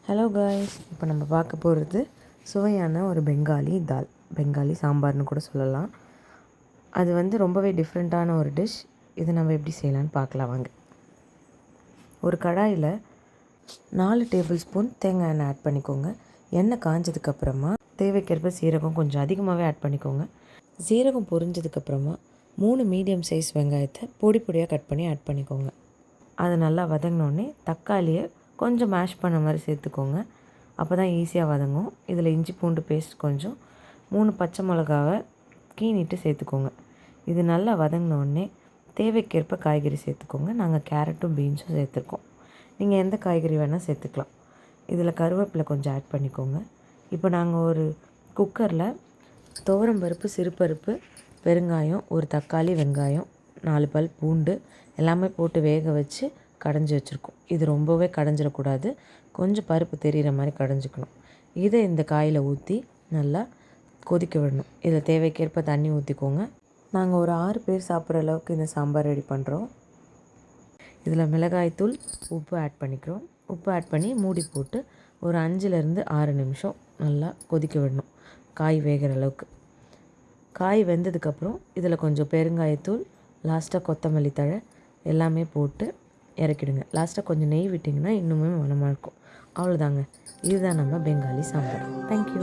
Hello guys, இப்போ நம்ம பார்க்க போகிறது சுவையான ஒரு பெங்காலி சாம்பார்னு கூட சொல்லலாம். அது ரொம்பவே டிஃப்ரெண்ட்டான ஒரு டிஷ். இது நம்ம எப்படி செய்யலான்னு பார்க்கலாம் வாங்க. ஒரு கடாயில் 4 டேபிள் ஸ்பூன் தேங்காய் எண்ணெய் ஆட் பண்ணிக்கோங்க. எண்ணெய் காஞ்சதுக்கப்புறமா தேவைக்கேற்ப சீரகம் கொஞ்சம் அதிகமாகவே ஆட் பண்ணிக்கோங்க. சீரகம் பொரிஞ்சதுக்கப்புறமா 3 மீடியம் சைஸ் வெங்காயத்தை பொடி பொடியாக கட் பண்ணி ஆட் பண்ணிக்கோங்க. அது நல்லா வதங்கினோடனே தக்காளியை கொஞ்சம் மேஷ் பண்ண மாதிரி சேர்த்துக்கோங்க. அப்போ தான் ஈஸியாக வதங்கும். இதில் இஞ்சி பூண்டு பேஸ்ட் கொஞ்சம் 3 பச்சை மிளகாவை கீனிட்டு சேர்த்துக்கோங்க. இது நல்லா வதங்கினோடனே தேவைக்கேற்ப காய்கறி சேர்த்துக்கோங்க. நாங்கள் கேரட்டும் பீன்ஸும் சேர்த்துருக்கோம். நீங்கள் எந்த காய்கறி வேணால் சேர்த்துக்கலாம். இதில் கருவேப்பிலை கொஞ்சம் ஆட் பண்ணிக்கோங்க. இப்போ நாங்கள் ஒரு குக்கரில் துவரம் பருப்பு, சிறுபருப்பு, பெருங்காயம், ஒரு தக்காளி, வெங்காயம், 4 பல் பூண்டு எல்லாமே போட்டு வேக வச்சு கடைஞ்சி வச்சுருக்கோம். இது ரொம்பவே கடைஞ்சிடக்கூடாது, கொஞ்சம் பருப்பு தெரிகிற மாதிரி கடைஞ்சிக்கணும். இதை இந்த காயில் ஊற்றி நல்லா கொதிக்க விடணும். இதில் தேவைக்கேற்ப தண்ணி ஊற்றிக்கோங்க. நாங்கள் ஒரு 6 பேர் சாப்பிட்ற அளவுக்கு இந்த சாம்பார் ரெடி பண்ணுறோம். இதில் மிளகாய்த்தூள், உப்பு ஆட் பண்ணிக்கிறோம். உப்பு ஆட் பண்ணி மூடி போட்டு ஒரு 5லேருந்து 6 நிமிஷம் நல்லா கொதிக்க விடணும், காய் வேகிற அளவுக்கு. காய் வெந்ததுக்கப்புறம் இதில் கொஞ்சம் பெருங்காயத்தூள், லாஸ்ட்டாக கொத்தமல்லி தழை எல்லாமே போட்டு இறக்கிடுங்க. லாஸ்ட்டாக கொஞ்சம் நெய் விட்டிங்கன்னா இன்னுமே மணமாக இருக்கும். அவ்வளோதாங்க, இதுதான் நம்ம பெங்காலி சாம்பார். தேங்க்யூ.